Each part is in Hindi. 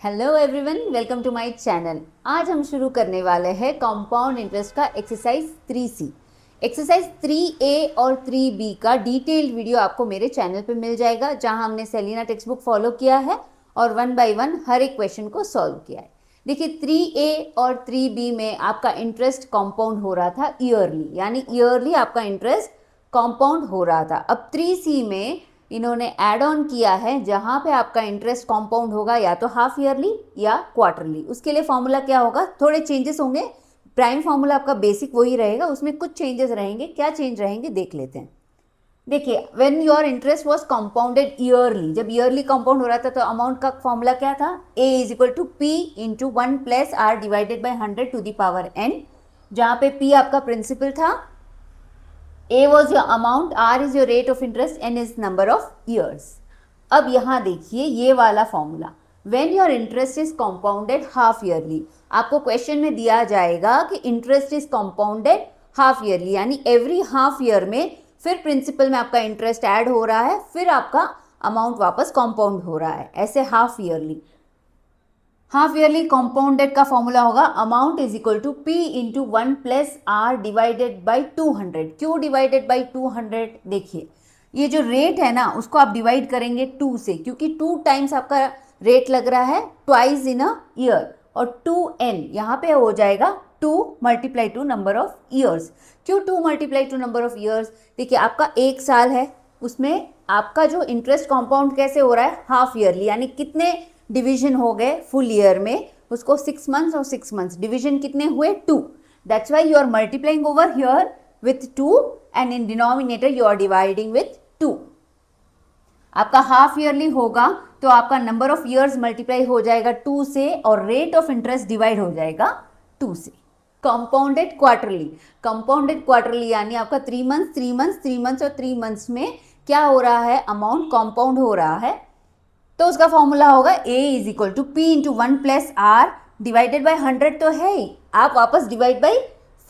Hello everyone, welcome to my channel. आज हम शुरू करने वाले हैं कंपाउंड इंटरेस्ट का एक्सरसाइज 3C। एक्सरसाइज 3A और 3B का डिटेल्ड वीडियो आपको मेरे चैनल पे मिल जाएगा, जहां हमने सेलिना टेक्स्ट बुक फॉलो किया है और 1 बाय 1 हर एक क्वेश्चन को सॉल्व किया है। देखिए 3A और 3B में आपका इंटरेस्ट कंपाउंड हो रहा था ईयरली, यानी ईयरली आपका इंटरेस्ट कंपाउंड हो रहा था। अब 3C में इन्होंने ऐड ऑन किया है, जहां पे आपका इंटरेस्ट कंपाउंड होगा या तो हाफ ईयरली या क्वार्टरली। उसके लिए फॉर्मूला क्या होगा, थोड़े चेंजेस होंगे। प्राइम फॉर्मूला आपका बेसिक वही रहेगा, उसमें कुछ चेंजेस रहेंगे। क्या चेंज रहेंगे देख लेते हैं। देखिए, when your interest was compounded yearly, जब ईयरली कंपाउंड हो रहा था तो अमाउंट का फॉर्मूला क्या था, a is equal to P into 1 plus R divided by 100 to the power n, जहां पे p आपका प्रिंसिपल था, A was your amount, R is your rate of interest, N is number of years. अब यहाँ देखिए ये वाला formula, when your interest is compounded half yearly, आपको क्वेश्चन में दिया जाएगा कि interest is compounded half yearly, यानी एवरी हाफ ईयर में फिर प्रिंसिपल में आपका इंटरेस्ट ऐड हो रहा है, फिर आपका अमाउंट वापस कंपाउंड हो रहा है, ऐसे half yearly. Half yearly compounded का फॉर्मूला होगा amount is equal to P into 1 plus R divided by 200। क्यों डिवाइडेड बाई 200? देखिए ये जो रेट है ना, उसको आप डिवाइड करेंगे 2 से, क्योंकि 2 टाइम्स आपका रेट लग रहा है ट्वाइस इन अ ईयर, और 2n यहाँ पे हो जाएगा 2 multiply two number of years. क्यों 2 multiply two number of years? देखिए आपका एक साल है, उसमें आपका जो इंटरेस्ट कंपाउंड कैसे हो रहा है, हाफ ईयरली, यानी कितने डिवीजन हो गए फुल ईयर में, उसको 6 मंथ्स और 6 मंथ्स, डिवीजन कितने हुए 2। That's why you are multiplying over here with 2 and in denominator you are dividing with 2। आपका हाफ ईयरली होगा तो आपका नंबर ऑफ ईयर्स मल्टीप्लाई हो जाएगा 2 से, और रेट ऑफ इंटरेस्ट डिवाइड हो जाएगा 2 से। कंपाउंडेड क्वार्टरली, कंपाउंडेड क्वार्टरली यानी आपका 3 मंथ्स 3 मंथ्स 3 मंथ्स और 3 मंथ्स में क्या हो रहा है, अमाउंट कंपाउंड हो रहा है, तो उसका फॉर्मूला होगा a is equal to P into 1 plus R divided by 100 तो है ही, आप वापस डिवाइड बाई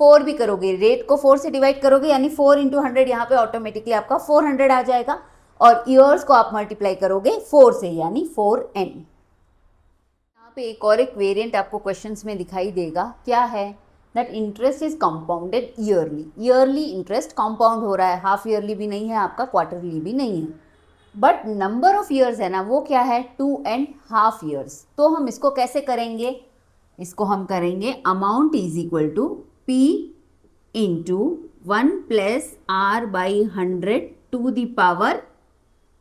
4 भी करोगे, रेट को 4 से डिवाइड करोगे, यानी 4 इंटू 100 यहाँ पे ऑटोमेटिकली आपका 400 आ जाएगा, और ईयर्स को आप मल्टीप्लाई करोगे 4 से, यानी 4n। यहाँ पे एक और एक वेरिएंट आपको क्वेश्चंस में दिखाई देगा, क्या है, that interest is compounded yearly. Yearly interest compound हो रहा है, हाफ ईयरली भी नहीं है आपका, क्वार्टरली भी नहीं है, बट नंबर ऑफ ईयर्स है ना वो क्या है, 2.5 ईयर्स। तो हम इसको कैसे करेंगे, इसको हम करेंगे amount is equal to P into 1 plus R by 100 to the power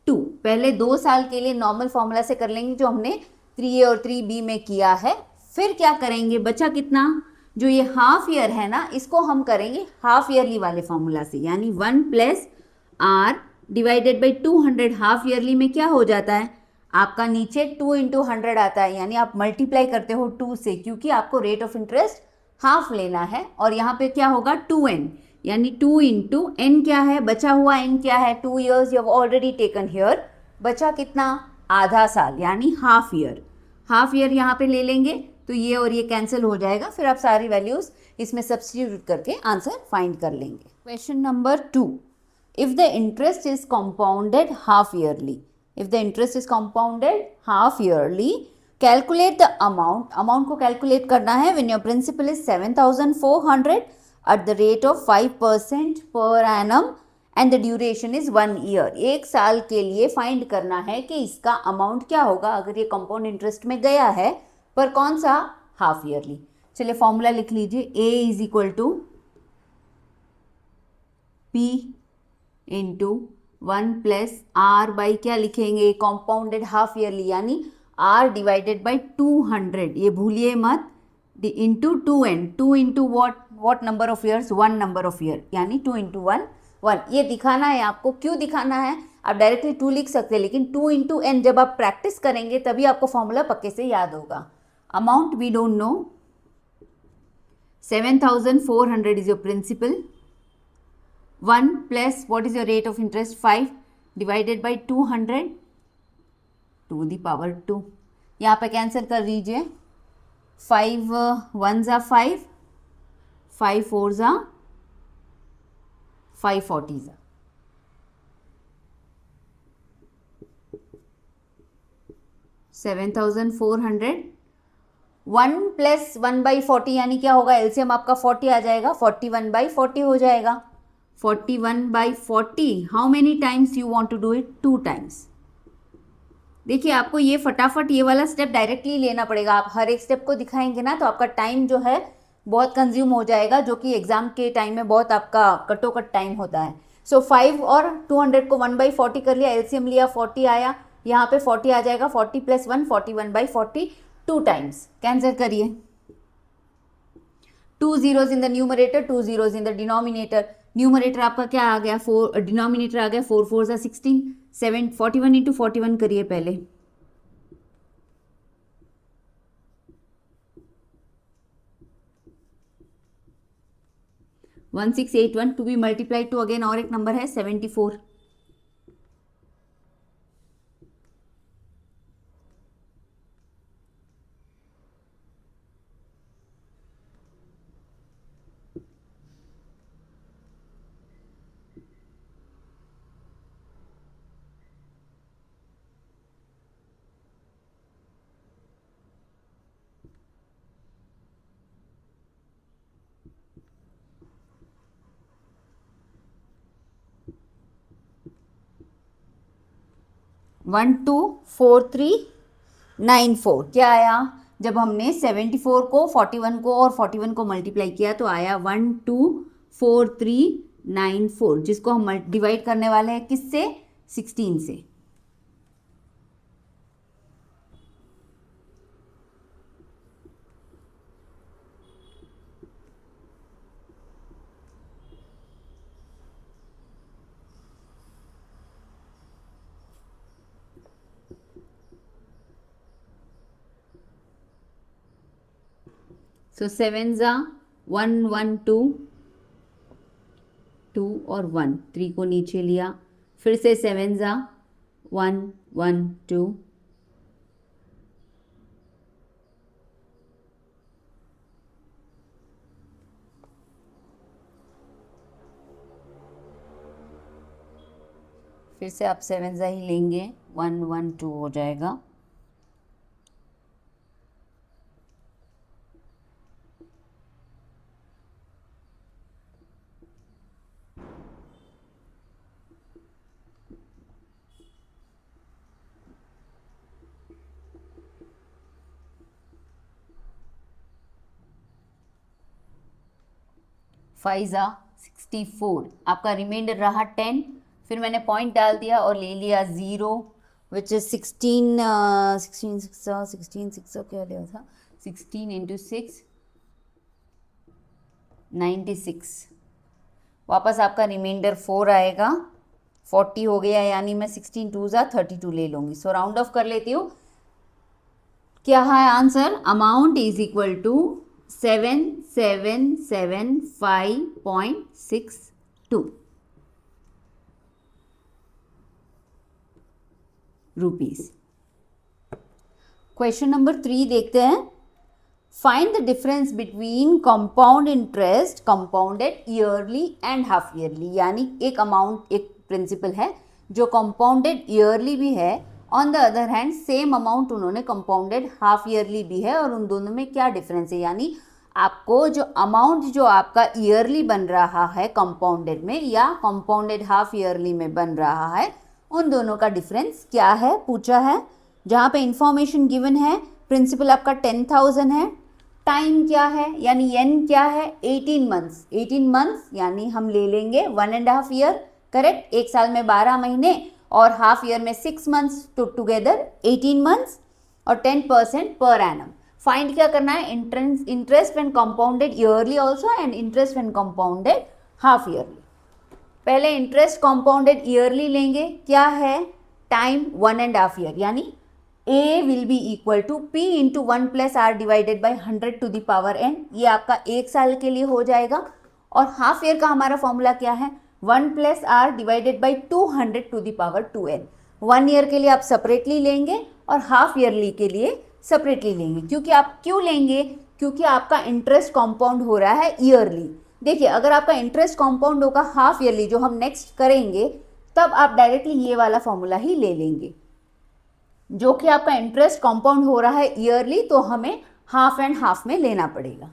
2। पहले 2 साल के लिए नॉर्मल फॉर्मूला से कर लेंगे जो हमने 3A और 3B में किया है। फिर क्या करेंगे, बचा कितना, जो ये हाफ ईयर है ना, इसको हम करेंगे हाफ ईयरली वाले फॉर्मूला से, यानी 1 plus R divided by 200। Half yearly में क्या हो जाता है, आपका नीचे 2 इंटू 100 आता है, यानी आप मल्टीप्लाई करते हो 2 से, क्योंकि आपको रेट ऑफ इंटरेस्ट हाफ लेना है, और यहाँ पे क्या होगा 2n, यानी 2 इंटू n क्या है, बचा हुआ n क्या है, 2 years you have already taken here, बचा कितना, आधा साल, यानी हाफ ईयर। हाफ ईयर यहाँ पे ले लेंगे तो ये और ये कैंसिल हो जाएगा, फिर आप सारी वैल्यूज इसमें सब्स्टिट्यूट करके आंसर फाइंड कर लेंगे। Question number 2, if the interest is compounded half yearly, if the interest is compounded half yearly, calculate the amount को calculate करना है when your principal is 7,400 at the rate of 5% per annum and the duration is 1 year। एक साल के लिए फाइंड करना है कि इसका अमाउंट क्या होगा अगर ये कंपाउंड इंटरेस्ट में गया है, पर कौन सा, हाफ ईयरली। चलिए फॉर्मूला लिख लीजिए, a is equal to p into 1 plus R by क्या लिखेंगे, कंपाउंडेड हाफ ईयरली, यानी r डिवाइडेड बाई 200, ये भूलिए मत, into 2n, 2 into what number of years, 1 number of year, यानी 2 इंटू 1 1। ये दिखाना है आपको, क्यों दिखाना है, आप डायरेक्टली 2 लिख सकते हैं, लेकिन 2 इंटू n जब आप प्रैक्टिस करेंगे तभी आपको फॉर्मूला पक्के से याद होगा। Amount we don't know, 7,400 is your principal, 1 plus what is your rate of interest, 5 divided by 200 to the power 2। यहाँ पे कैंसिल कर दीजिए, 5 1 ज़ा 5, 5 4 ज़ा 5 40 ज़ा, 7,400, 1 + 1/40 यानी क्या होगा, एलसीएम आपका 40 आ जाएगा, 41/40 हो जाएगा। 41/40 how many times you want to do it, 2 times. देखिए आपको ये फटाफट ये वाला स्टेप डायरेक्टली लेना पड़ेगा, आप हर एक स्टेप को दिखाएंगे ना तो आपका टाइम जो है बहुत कंज्यूम हो जाएगा, जो कि एग्जाम के टाइम में बहुत आपका कटोकट टाइम होता है। सो 5 और 200 को 1/40 कर लिया, एलसीएम लिया, 40 आया, यहाँ पे 40 आ जाएगा, 40 + 1 41/40, 2 टाइम्स। कैंसिल करिए, 2 zeros in the numerator, 2 zeros in the denominator. Numerator आपका क्या आ गया, 4, डिनोमिनेटर आ गया 4 4 16, 7 41 × 41 करिए पहले। One 1681 to be multiplied to, again और एक नंबर है 74। वन 2 4 3 9 4 क्या आया, जब हमने 74 को 41 को और 41 को मल्टीप्लाई किया तो आया 1 2 4 3 9 4, जिसको हम डिवाइड करने वाले हैं किससे, 16 से। सो 7 ज़ा 1 1 2 2 और 1, 3 को नीचे लिया, फिर से 7 ज़ा 1 1 2, फिर से आप 7 ज़ा ही लेंगे, 1 1 2 हो जाएगा। फाइव ज़ा 64, आपका रिमाइंडर रहा 10, फिर मैंने पॉइंट डाल दिया और ले लिया 0 विच इज 16 16 6 क्या लिया था, 16 × 6 96, वापस आपका रिमाइंडर 4 आएगा, 40 हो गया, यानी मैं 16 2 ज़ा 32 ले लूँगी। सो राउंड ऑफ कर लेती हूँ, क्या है answer, amount is equal to 7775.62 rupees. Question number 3 देखते हैं। Find the difference between compound interest compounded yearly and half yearly, यानी एक अमाउंट, एक प्रिंसिपल है जो कंपाउंडेड ईयरली भी है, on the other hand same amount उन्होंने कंपाउंडेड हाफ ईयरली भी है, और उन दोनों में क्या डिफरेंस है, यानी आपको जो अमाउंट जो आपका ईयरली बन रहा है कंपाउंडेड में या कंपाउंडेड हाफ ईयरली में बन रहा है, उन दोनों का डिफरेंस क्या है पूछा है। जहाँ पे इंफॉर्मेशन गिवन है, प्रिंसिपल आपका 10,000 है, टाइम क्या है यानी n क्या है, 18 मंथ्स, 18 मंथ्स यानी हम ले लेंगे 1.5 ईयर, करेक्ट, एक साल में 12 महीने और हाफ ईयर में 6 मंथ्स, टुगेदर 18 मंथ्स, और 10% पर एनम। फाइंड क्या करना है, interest when compounded yearly also and interest when compounded half yearly. पहले इंटरेस्ट कंपाउंडेड ईयरली लेंगे, क्या है, टाइम 1.5 ईयर, यानी A will be equal to P into 1 + R divided by 100 to the power n, ये आपका एक साल के लिए हो जाएगा। और हाफ ईयर का हमारा फॉर्मूला क्या है, 1 + R divided by 200 to the power 2n। 1 year के लिए आप सेपरेटली लेंगे और हाफ ईयरली के लिए सेपरेटली लेंगे। क्योंकि आप क्यों लेंगे, क्योंकि आपका इंटरेस्ट कंपाउंड हो रहा है ईयरली। देखिए अगर आपका इंटरेस्ट कंपाउंड होगा हाफ ईयरली, जो हम नेक्स्ट करेंगे, तब आप डायरेक्टली ये वाला फॉर्मूला ही ले लेंगे। जो कि आपका इंटरेस्ट कंपाउंड हो रहा है ईयरली, तो हमें हाफ एंड हाफ में लेना पड़ेगा।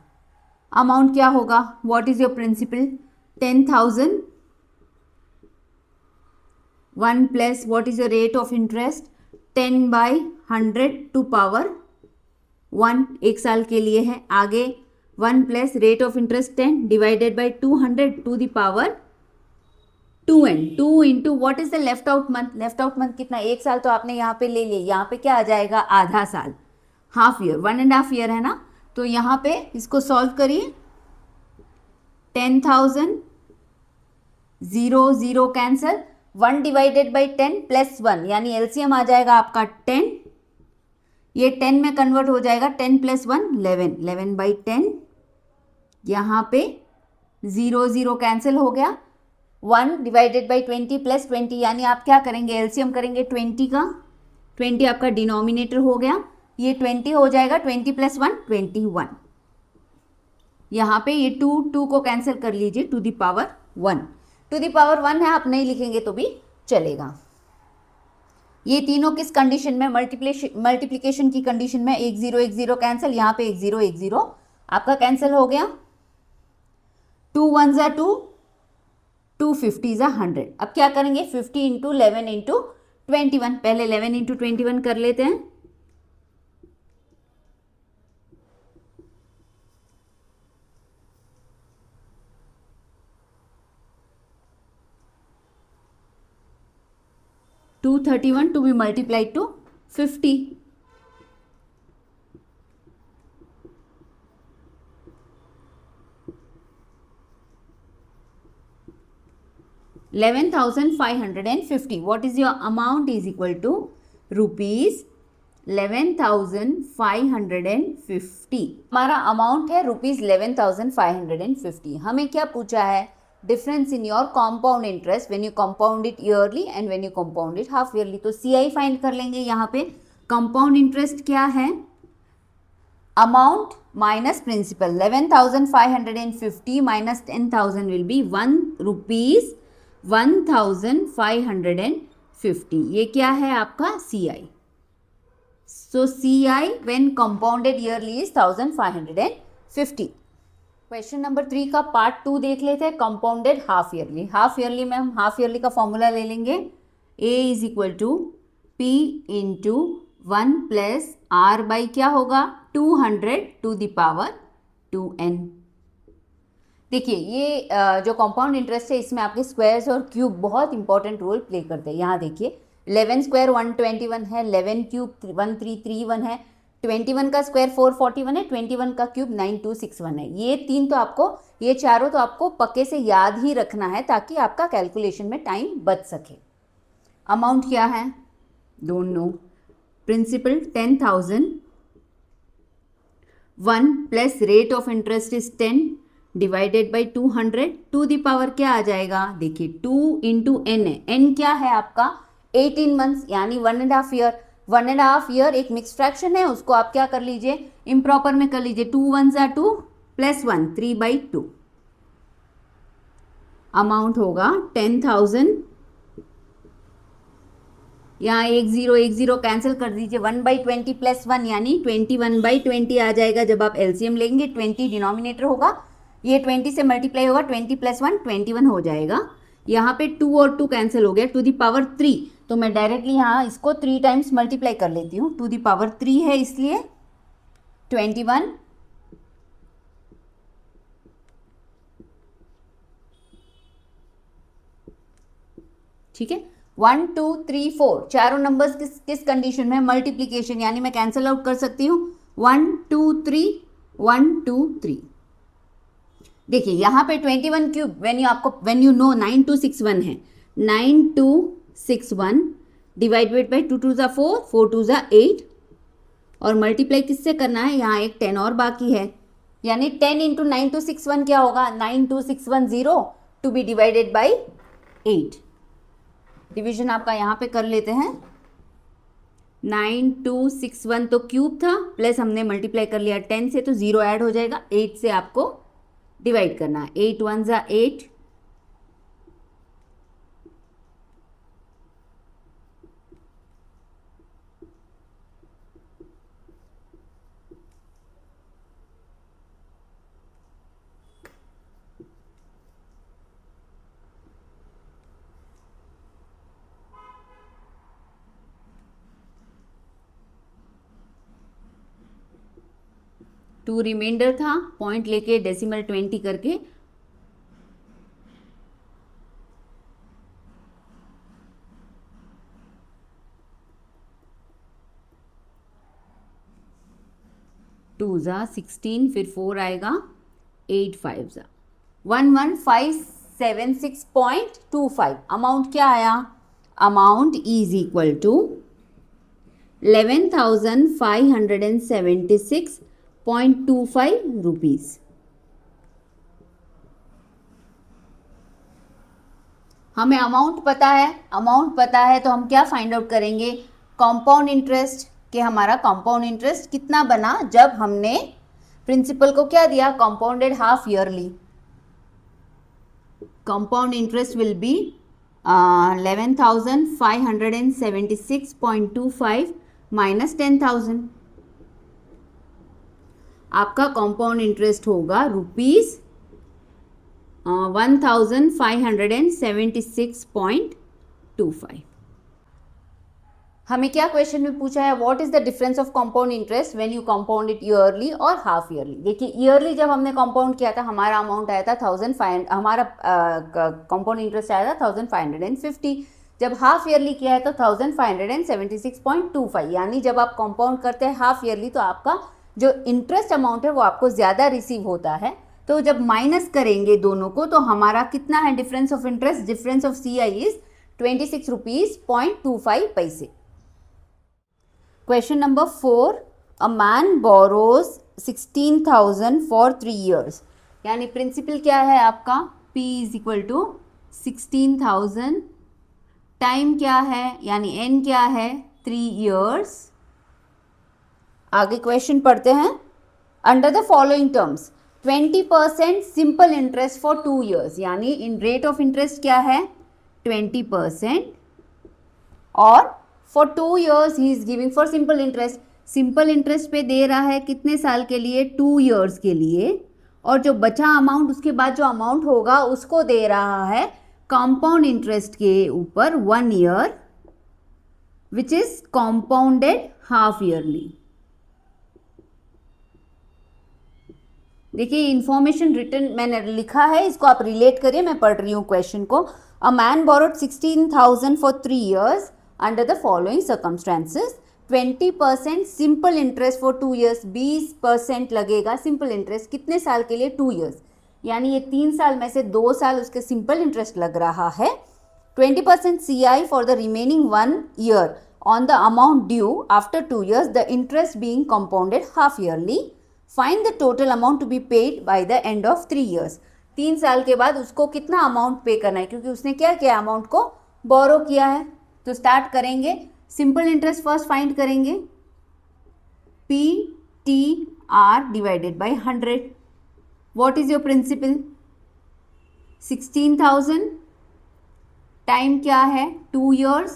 अमाउंट क्या होगा, what is your principal, 10,000, 1 plus what is your rate of interest, 10/100 to power 1, 1 साल के लिए है। आगे 1 plus rate of interest 10 divided by 200 to the power 2n, 2 into what is the left out month, left out month कितना, 1 साल तो आपने यहाँ पे ले लिया, यहाँ पे क्या आ जाएगा, आधा साल, हाफ ईयर, 1.5 ईयर है ना। तो यहाँ पे इसको सॉल्व करिए, 10,000, 0 0 कैंसल, 1 डिवाइडेड बाई 10 प्लस 1 यानी एलसीएम आ जाएगा आपका 10, ये 10 में कन्वर्ट हो जाएगा, 10 प्लस 1 11, 11/10, यहाँ पे 0 0 कैंसिल हो गया, 1 डिवाइडेड बाई 20 प्लस 20 यानी आप क्या करेंगे, एलसीएम करेंगे 20 का, 20 आपका डिनोमिनेटर हो गया, ये 20 हो जाएगा, 20 प्लस 1 21, यहाँ पे ये 2 को कैंसिल कर लीजिए, to the power 1, to the power 1 है, आप नहीं लिखेंगे तो भी चलेगा। ये तीनों किस कंडीशन में, मल्टीप्लिकेशन की कंडीशन में, 1 0 1 0 कैंसिल, यहाँ पे 1 0 1 0 आपका कैंसिल हो गया, 2 1 ज़ा 2, 2 50 ज़ा 100। अब क्या करेंगे, 50 इंटू 11 इंटू 21, पहले 11 इंटू 21 कर लेते हैं, to 31 to be multiplied to 50, 11,550, what is your amount is equal to rupees 11,550, हमारा अमाउंट है रुपीज 11,550। हमें क्या पूछा है, difference in your compound interest when you compound it yearly and when you compound it half yearly. तो सीआई फाइंड कर लेंगे, यहाँ पे कंपाउंड इंटरेस्ट क्या है, amount minus principal, 11,550 minus 10,000 will be 1 rupees 1,550, ये क्या है आपका C I. So C I when compounded yearly is 1,550। Question number 3 का पार्ट 2 देख लेते हैं, compounded half yearly. Half yearly में हम हाफ ईयरली का फॉर्मूला ले लेंगे, A is equal to P into 1 plus R by क्या होगा 200 टू द पावर 2n। देखिए ये जो कंपाउंड इंटरेस्ट है इसमें आपके स्क्वायर्स और क्यूब बहुत इंपॉर्टेंट रोल प्ले करते हैं। यहाँ देखिए 11 स्क्वायर 121 है, 11 क्यूब 1331 है, 21 का स्क्वायर 441 है, 21 का क्यूब 9261 है। ये तीन तो आपको, ये चारों तो आपको पक्के से याद ही रखना है ताकि आपका कैलकुलेशन में टाइम बच सके। अमाउंट क्या है, don't know, principal 10,000, 1 plus rate of interest is 10 divided by 200 to the power क्या आ जाएगा, देखिए 2 इंटू एन है, एन क्या है आपका 18 मंथ्स यानी 1.5 ईयर। 1.5 ईयर एक मिक्स फ्रैक्शन है, उसको आप क्या कर लीजिए इम्प्रॉपर में कर लीजिए, 2 1 ज़ा 2 प्लस 1 3/2, अमाउंट होगा 10,000, यहाँ 1 0 1 0 कैंसिल कर दीजिए, 1/20 प्लस 1 यानी 21/20 आ जाएगा। जब आप एलसीएम लेंगे 20 डिनोमिनेटर होगा, ये 20 से मल्टीप्लाई होगा, 20 प्लस 1 21 हो जाएगा। यहाँ पे 2 और 2 कैंसिल हो गया, टू दी पावर 3, तो मैं डायरेक्टली यहाँ इसको 3 टाइम्स मल्टीप्लाई कर लेती हूँ, टू दी पावर 3 है इसलिए 21, ठीक है। 1 2 3 4 चारों नंबर्स किस कंडीशन में, मल्टीप्लीकेशन यानी मैं कैंसिल आउट कर सकती हूँ, 1 2 3 1 2 3। देखिए यहाँ पे 21 क्यूब व्हेन यू नो 9261 है, 9261 डिवाइडेड बाई 2 2 ज़ा 4 4 2 ज़ा 8 और मल्टीप्लाई किससे करना है, यहाँ एक 10 और बाकी है यानी 10 इंटू 9261 क्या होगा 92610 to be divided by 8। Division आपका यहाँ पे कर लेते हैं, 9261 तो क्यूब था प्लस हमने मल्टीप्लाई कर लिया 10 से तो 0 ऐड हो जाएगा, 8 से आपको डिवाइड करना है, 8 1 ज़ा 8 , 2 रिमाइंडर था, पॉइंट लेके डेसिमल 20 करके टू ज़ा 16, फिर 4 आएगा, 8 5 ज़ा 11576.25। अमाउंट क्या आया? Amount is equal to 11,576.25 rupees. हमें अमाउंट पता है तो हम क्या फाइंड आउट करेंगे? कंपाउंड इंटरेस्ट, कि हमारा कंपाउंड इंटरेस्ट कितना बना जब हमने प्रिंसिपल को क्या दिया? Compounded half yearly. Compound interest will be 11,576.25 minus 10,000। आपका कंपाउंड इंटरेस्ट होगा रुपीज 1,576.25। हमें क्या क्वेश्चन में पूछा है? What is the difference of compound interest when you compound it yearly और हाफ ईयरली। देखिए, ईयरली जब हमने कंपाउंड किया था हमारा अमाउंट आया था 1,500, हमारा कंपाउंड इंटरेस्ट आया था 1,550। जब हाफ ईयरली किया है तो 1,576.25। यानी जब आप कंपाउंड करते हैं हाफ ईयरली तो आपका जो इंटरेस्ट अमाउंट है वो आपको ज़्यादा रिसीव होता है। तो जब माइनस करेंगे दोनों को तो हमारा कितना है difference of interest? Difference of CI is 26 rupees 0.25 पैसे। Question number 4, a man borrows 16,000 for 3 years। यानी प्रिंसिपल क्या है आपका? P is equal to 16,000, time क्या है यानी N क्या है? 3 years। आगे क्वेश्चन पढ़ते हैं। Under the following terms 20% simple interest for 2 years, यानी इन रेट ऑफ इंटरेस्ट क्या है? 20%, और for 2 years he is giving for simple interest. Simple interest पे दे रहा है कितने साल के लिए? 2 years के लिए। और जो बचा अमाउंट, उसके बाद जो अमाउंट होगा उसको दे रहा है कंपाउंड इंटरेस्ट के ऊपर 1 year, which is compounded half yearly. देखिए, इंफॉर्मेशन रिटन मैंने लिखा है, इसको आप रिलेट करिए, मैं पढ़ रही हूँ क्वेश्चन को। A man borrowed 16,000 for 3 years under the following circumstances. 20% simple interest for 2 years, 20% लगेगा सिंपल इंटरेस्ट कितने साल के लिए? 2 years, यानी ये 3 साल में से 2 साल उसके सिंपल इंटरेस्ट लग रहा है। 20% CI for the remaining 1 year on the amount due after 2 years, the interest being compounded half yearly. Find the total amount to be paid by the end of 3 years। 3 साल के बाद उसको कितना अमाउंट पे करना है, क्योंकि उसने क्या किया? अमाउंट को बोरो किया है। तो स्टार्ट करेंगे, सिंपल इंटरेस्ट फर्स्ट फाइंड करेंगे, PTR divided by 100। What is your principal? 16,000, time क्या है? 2 years,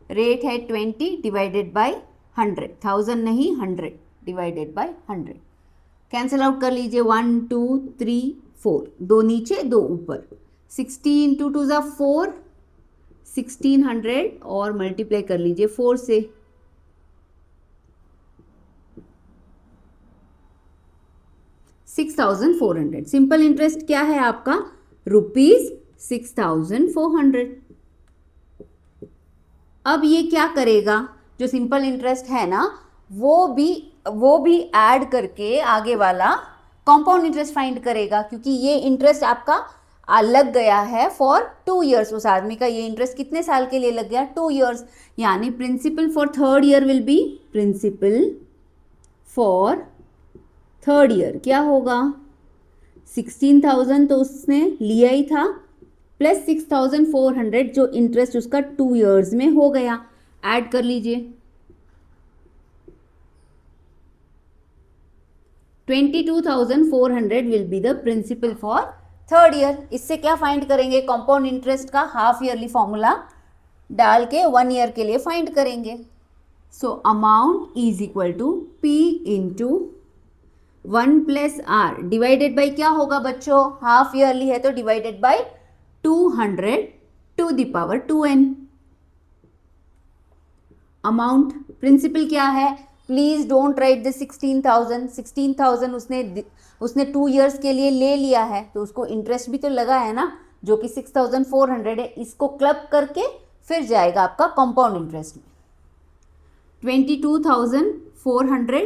रेट है 20 डिवाइडेड बाय 100, 1000 नहीं 100 डिवाइडेड बाय 100। कैंसिल आउट कर लीजिए, 1 2 3 4, 2 नीचे 2 ऊपर, 16 2 2 4, 1600 और मल्टीप्लाई कर लीजिए 4 से। 6,400। सिंपल इंटरेस्ट क्या है आपका? रुपीज 6,400। अब ये क्या करेगा? जो सिंपल इंटरेस्ट है ना, वो भी ऐड करके आगे वाला कंपाउंड इंटरेस्ट फाइंड करेगा, क्योंकि ये इंटरेस्ट आपका लग गया है फॉर 2 years। उस आदमी का ये इंटरेस्ट कितने साल के लिए लग गया? 2 years। यानी principal for 3rd year will be, principal for 3rd year क्या होगा? 16,000 तो उसने लिया ही था, प्लस 6,400 जो इंटरेस्ट उसका 2 years में हो गया। ऐड कर लीजिए, 22,400 will be the principal for 3rd year। इससे क्या फाइंड करेंगे? कंपाउंड इंटरेस्ट का हाफ ईयरली फॉर्मूला डाल के 1 year के लिए फाइंड करेंगे। So amount is equal to P into 1 plus R divided by क्या होगा बच्चों? हाफ ईयरली है तो divided by 200 to the power 2n। Amount principal क्या है? प्लीज डोंट राइट द 16,000 उसने 2 years के लिए ले लिया है, तो उसको इंटरेस्ट भी तो लगा है ना, जो कि 6,400 है। इसको क्लब करके फिर जाएगा आपका कंपाउंड इंटरेस्ट में। 22,400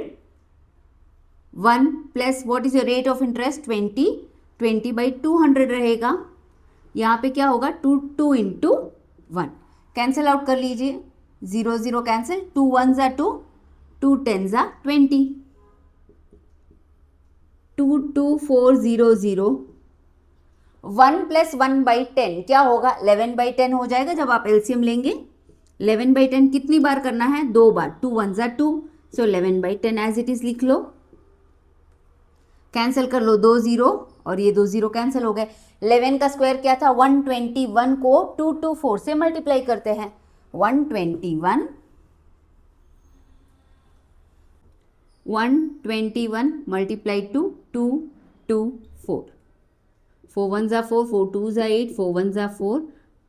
1 plus what is your rate of interest 20/200 रहेगा। यहाँ पे क्या होगा 2 into 1, कैंसिल आउट कर लीजिए, 0 0 cancel, 2 1s are 2, 2 10s are 20, 22400। 1 + 1/10 क्या होगा 11/10 हो जाएगा जब आप एलसीएम लेंगे। 11/10 कितनी बार करना है, 2 बार, 2 1s are 2, so 11/10 as it is लिख लो, कैंसिल कर लो 2 0 और ये 2 0 कैंसिल हो गए। 11 का स्क्वायर क्या था 121 को 224 से मल्टीप्लाई करते हैं, 121 multiply two 224, 4 1s are 4, 4 2s are 8, 4 1s are 4,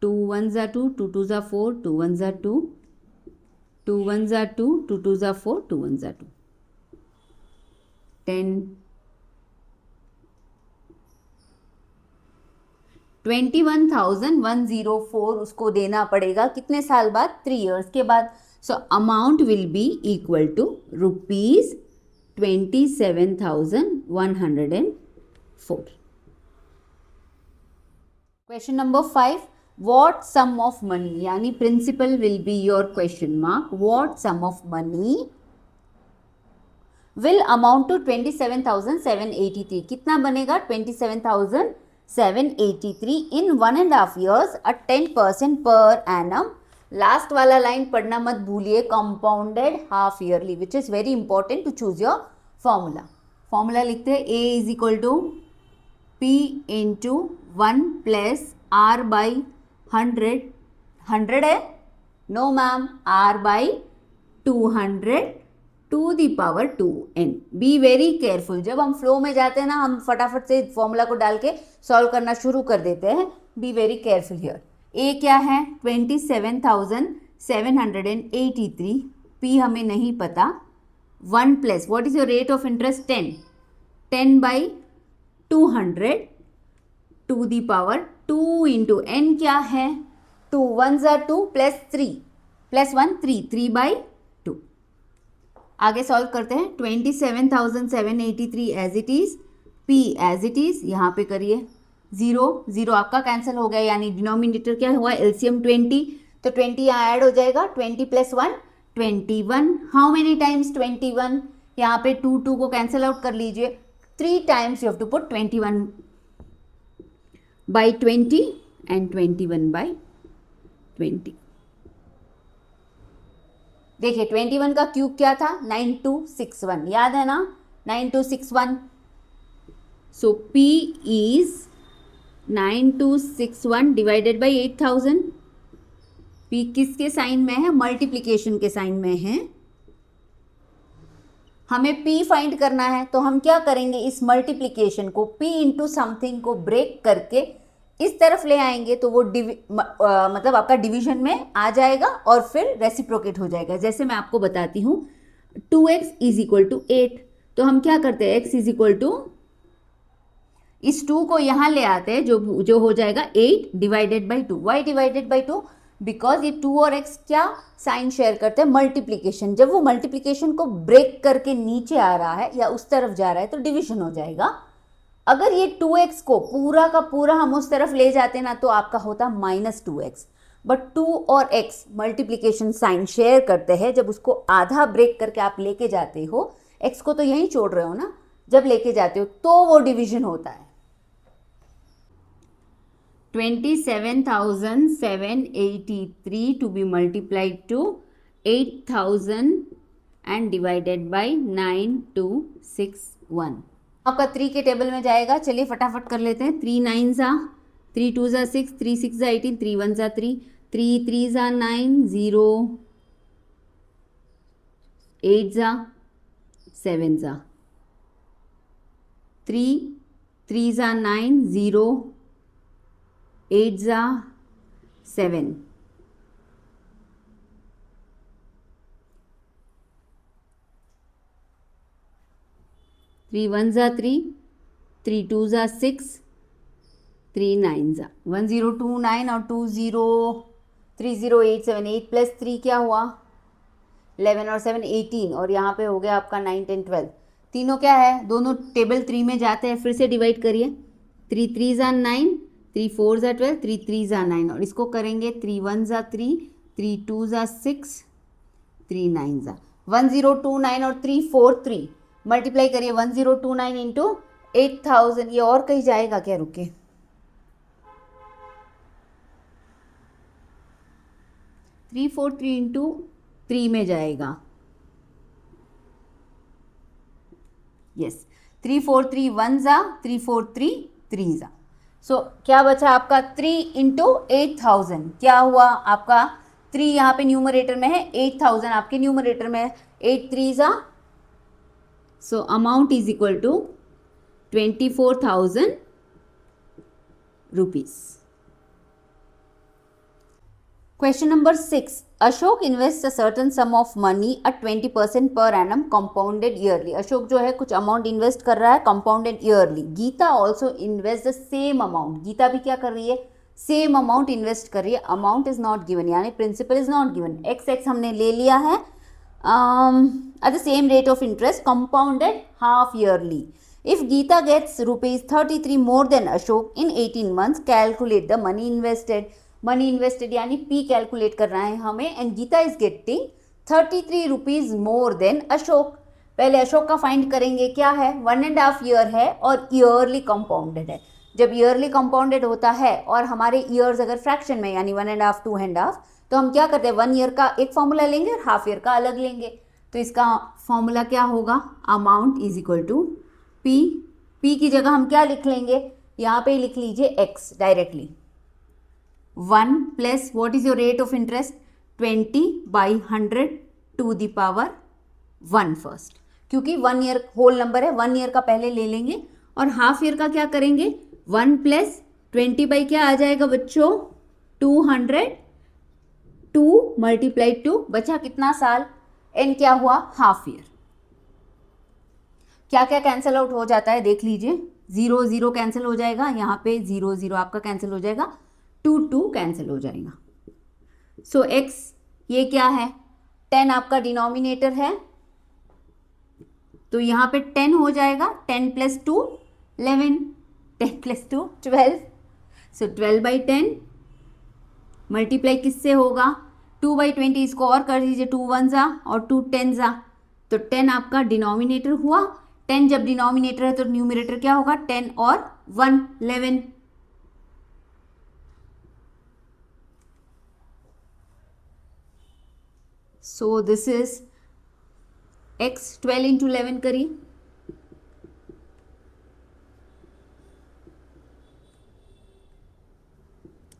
2 1s are 2, 2 2s are 4, 2 1s are 2, 2 1s are 2, 2 2s are 4, 2 1s are 2, 10 21,104 उसको देना पड़ेगा कितने साल बाद, 3 years के बाद। So amount will be equal to ₹27,104। Question number 5, what sum of money, यानी principal will be your question mark, what sum of money will amount to 27,783, कितना बनेगा 27,783 इन 1.5 years at 10% per annum. Last वाला लाइन पढ़ना मत भूलिए, compounded half yearly, which is very important to choose your formula. Formula लिखते हैं A is equal to P into 1 plus R by 100, 100 है, no ma'am, R by 200 to the power 2n। Be very careful, जब हम फ्लो में जाते हैं ना, हम फटाफट से फॉर्मूला को डाल के सॉल्व करना शुरू कर देते हैं। Be very careful here. A क्या है 27,783, पी हमें नहीं पता, 1 plus what is your rate of interest 10, 10/200 to the power 2 into n क्या है 2 1s are 2 प्लस 3 प्लस 1 3, 3/2। आगे सॉल्व करते हैं, 27,783 as it is, P as it is, यहाँ पे करिए 0 0 आपका कैंसिल हो गया, यानी डिनोमिनेटर क्या हुआ एलसीएम 20, तो 20 यहाँ ऐड हो जाएगा, 20 प्लस 1 21। हाउ मेनी टाइम्स 21, यहाँ पे 2 2 को कैंसिल आउट कर लीजिए, 3 times you have to put 21/20 and 21/20। देखिए 21 का क्यूब क्या था 9261, याद है ना 9261। सो P is 9261 divided by 8000। P किसके साइन में है, मल्टीप्लिकेशन के साइन में है। हमें P फाइंड करना है, तो हम क्या करेंगे, इस मल्टीप्लिकेशन को P इंटू समथिंग को ब्रेक करके इस तरफ ले आएंगे, तो वो मतलब आपका डिवीजन में आ जाएगा और फिर रेसिप्रोकेट हो जाएगा। जैसे मैं आपको बताती हूँ 2x इज इक्वल टू 8, तो हम क्या करते हैं x इज इक्वल टू, इस 2 को यहाँ ले आते हैं, जो हो जाएगा 8 divided by 2। Y divided by 2, because ये 2 और x क्या साइन शेयर करते हैं, मल्टीप्लिकेशन। जब वो मल्टीप्लिकेशन को ब्रेक करके नीचे आ रहा है या उस तरफ जा रहा है तो डिवीजन हो जाएगा। अगर ये 2x को पूरा का पूरा हम उस तरफ ले जाते ना, तो आपका होता -2x। बट 2 और x मल्टीप्लिकेशन साइन शेयर करते हैं, जब उसको आधा ब्रेक करके आप लेके जाते हो, x को तो यहीं छोड़ रहे हो ना, जब लेके जाते हो तो वो डिवीजन होता है। 27,783 to be multiplied to 8,000 and divided by 9261। आपका 3 के टेबल में जाएगा, चलिए फटाफट कर लेते हैं। 3 9s are 3 2s are 6, 3 6s are 18, 3 1s are 3, 3 3s are 9, 0 8s are 7s are 3 3s are 9, 0 8s are 7। 3 1 ज़ा 3, 3 2 ज़ा 6, 3 9 ज़ा 1029 और 203087, 8 प्लस 3 क्या हुआ 11 और 7 18, और यहाँ पे हो गया आपका 9 10 12। तीनों क्या है, दोनों टेबल 3 में जाते हैं, फिर से डिवाइड करिए। 3 3 ज़ा 9, 3 4 ज़ा 12, 3 3 ज़ा 9, और इसको करेंगे 3 1 ज़ा 3, 3 2 ज़ा 6, 3 9 ज़ा 1029 और 343 मल्टीप्लाई करिए। 1029 इंटू 8000, ये और कहीं जाएगा क्या, रुके 343 इंटू 3 में जाएगा, यस 343 1 ज़ा 343 3 ज़ा। सो क्या बचा आपका 3 इंटू 8000, क्या हुआ आपका 3 यहाँ पे न्यूमरेटर में है, 8000 आपके न्यूमरेटर में है, 8 3 ज़ा, so amount is equal to 24,000 rupees. Question number 6. Ashok invests a certain sum of money at 20% per annum compounded yearly. Ashok जो है कुछ अमाउंट इन्वेस्ट कर रहा है compounded yearly. Gita also invest the same amount. Gita भी क्या कर रही है, सेम अमाउंट इन्वेस्ट कर रही है. अमाउंट इज नॉट गिवन, यानी principal is not given. X हमने ले लिया है at the same rate of interest compounded half yearly. If Geeta gets rupees 33 more than Ashok in 18 months, calculate the money invested. Money invested यानी पी कैलकुलेट कर रहा है हमें, and Gita is getting 33 rupees more than Ashok. पहले अशोक का फाइंड करेंगे, क्या है 1.5 ईयर है और ईयरली कंपाउंडेड है. जब ईयरली कंपाउंडेड होता है और हमारे ईयर्स अगर फ्रैक्शन में यानी 1.5 2.5, तो हम क्या करते हैं 1 ईयर का एक फॉर्मूला लेंगे और हाफ ईयर का अलग लेंगे. तो इसका फॉर्मूला क्या होगा, amount is equal to P. P की जगह हम क्या लिख लेंगे, यहाँ पे लिख लीजिए x directly. 1 plus what is your rate of interest 20/100 to the power 1 first, क्योंकि 1 ईयर होल नंबर है, 1 ईयर का पहले ले लेंगे. और हाफ ईयर का क्या करेंगे, 1 प्लस 20 बाई क्या आ जाएगा बच्चों 200, 2 मल्टीप्लाई 2, बचा कितना साल, एन क्या हुआ हाफ ईयर. क्या क्या कैंसिल आउट हो जाता है देख लीजिए, 0 0 कैंसिल हो जाएगा, यहाँ पे 0 0 आपका कैंसिल हो जाएगा, 2 2 कैंसिल हो जाएगा. सो x ये क्या है 10 आपका डिनोमिनेटर है, तो यहाँ पे 10 हो जाएगा, 10 प्लस 2 11, 10 प्लस 2 12, सो 12/10 मल्टीप्लाई किससे होगा 2/20, इसको और कर दीजिए 2 1 ज़ा और 2 10 ज़ा, तो 10 आपका डिनोमिनेटर हुआ. 10 जब डिनोमिनेटर है तो न्यूमरेटर क्या होगा 10 और 1 11. So this is x 12 into 11 करिए,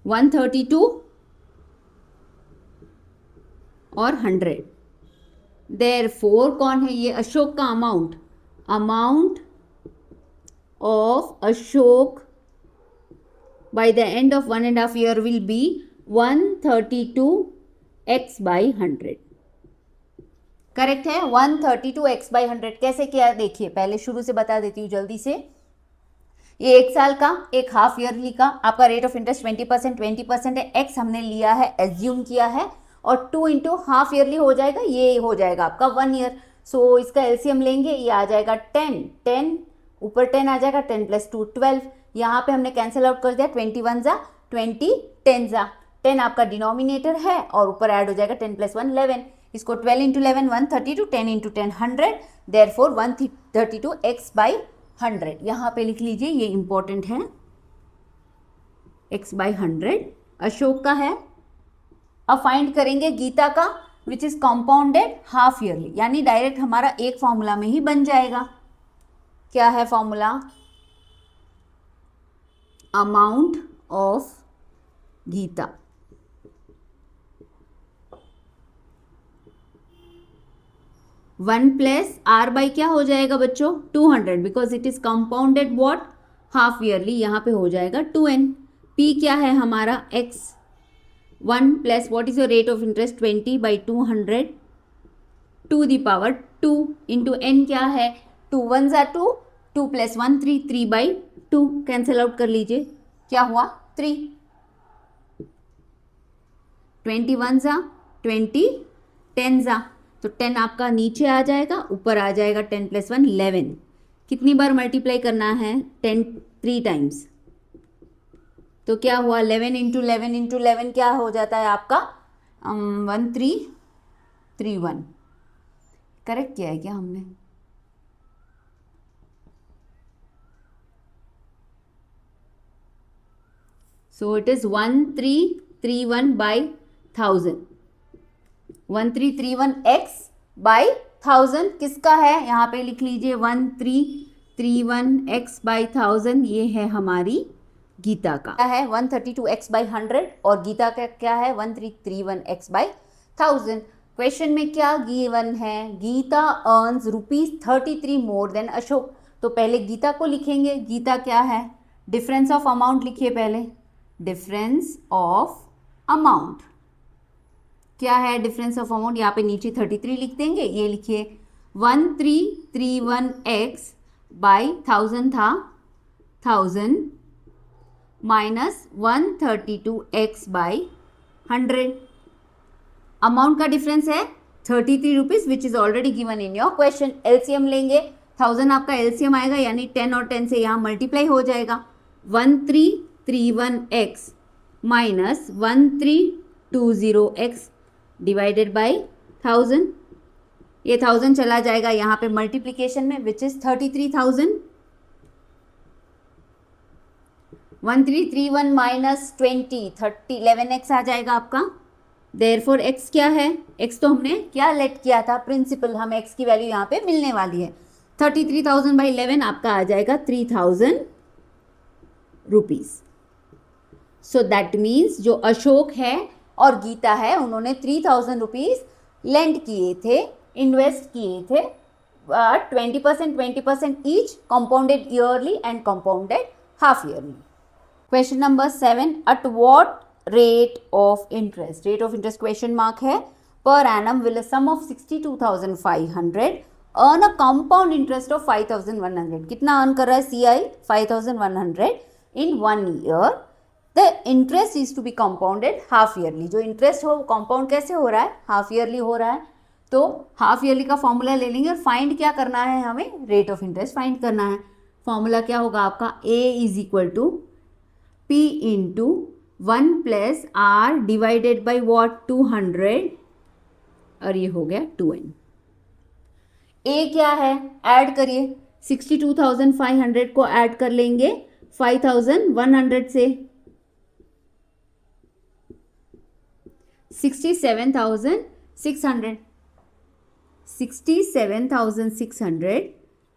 132 और 100. Therefore कौन है ये अशोक का amount, amount of Ashok by the end of 1.5 year will be 132x/100. Correct है 132x/100. कैसे किया देखिए, पहले शुरू से बता देती हूँ जल्दी से. ये 1 साल का, एक हाफ ईयरली का, आपका रेट ऑफ इंटरेस्ट 20% है, एक्स हमने लिया है एज्यूम किया है, और 2 इंटू हाफ ईयरली हो जाएगा, ये हो जाएगा आपका 1 ईयर. सो इसका एलसीएम लेंगे, ये आ जाएगा 10 10 ऊपर 10 आ जाएगा, 10 प्लस 2 12. यहाँ पे हमने कैंसिल आउट कर दिया, 21 ज़ा 20 10 ज़ा, 10 आपका डिनोमिनेटर है और ऊपर ऐड हो जाएगा 10 प्लस 1 11. इसको 12 इंटू 11 132, 10 इंटू 10 100, देयरफॉर 132x/100. यहाँ पे लिख लीजिए, ये इंपॉर्टेंट है, x/100 अशोक का है. अब फाइंड करेंगे गीता का, which is compounded half yearly, यानी डायरेक्ट हमारा एक फॉर्मूला में ही बन जाएगा. क्या है formula, amount of Gita 1 plus R by क्या हो जाएगा बच्चों 200, because it is compounded what half yearly, यहाँ पे हो जाएगा 2n. p क्या है हमारा x, 1 plus what is your rate of interest 20/200 to the power 2 into n क्या है 2 1 ज़ा 2, 2 + 1 3, 3/2 कैंसिल आउट कर लीजिए, क्या हुआ 3, 21 ज़ा 20, 10 ज़ा, तो 10 आपका नीचे आ जाएगा, ऊपर आ जाएगा 10 + 1 11। कितनी बार मल्टीप्लाई करना है 10 3 टाइम्स, तो क्या हुआ 11 × 11 × 11 क्या हो जाता है आपका 1331। करेक्ट किया है क्या हमने? सो इट इज 1331/1000, 1331x/1000 किसका है? यहाँ पे लिख लीजिए 1331x/1000, ये है हमारी गीता का। क्या है 132x/100 और गीता का क्या है 1331x/1000। क्वेश्चन में क्या गिवन है? Gita earns ₹33 more than Ashok. तो पहले गीता को लिखेंगे, गीता क्या है? डिफरेंस ऑफ अमाउंट लिखिए पहले, डिफरेंस ऑफ अमाउंट क्या है? डिफरेंस ऑफ अमाउंट यहाँ पे नीचे 33 लिख देंगे, ये लिखिए 1331x/1000 था 1000 माइनस 132x/100। अमाउंट का डिफरेंस है 33 rupees which is already given in your question. LCM लेंगे, 1000 आपका एलसीएम आएगा, यानी 10 और 10 से यहाँ मल्टीप्लाई हो जाएगा। 1331x minus 1320x divided by 1000, ये 1000 चला जाएगा यहाँ पे मल्टीप्लीकेशन में विच इज 33,000। 1331 माइनस 20 30 11x आ जाएगा आपका। देयरफॉर x क्या है? x तो हमने क्या लेट किया था? प्रिंसिपल, हम x की वैल्यू यहाँ पे मिलने वाली है। 33,000/11 आपका आ जाएगा 3000 रुपीज। सो दैट मीन्स जो अशोक है और गीता है उन्होंने 3000 रुपीज लेंड किए थे, इन्वेस्ट किए थे, 20% each, compounded yearly and compounded half yearly. Question number 7, at what rate of interest? Rate of interest question mark है। पर एनम will a sum of 62,500 earn a compound interest of 5,100। कितना अर्न कर रहा है CI? 5,100 in 1 year. The interest is to be compounded half yearly. जो इंटरेस्ट हो कंपाउंड कैसे हो रहा है? हाफ ईयरली हो रहा है। तो हाफ ईयरली का फॉर्मूला ले लेंगे और फाइंड क्या करना है हमें? रेट ऑफ इंटरेस्ट फाइंड करना है। फॉर्मूला क्या होगा आपका? A is equal to P into 1 + R divided by what 200 और ये हो गया 2n। A क्या है? ऐड करिए, 62,500 को ऐड कर लेंगे 5,100 से, 67,600। 67,600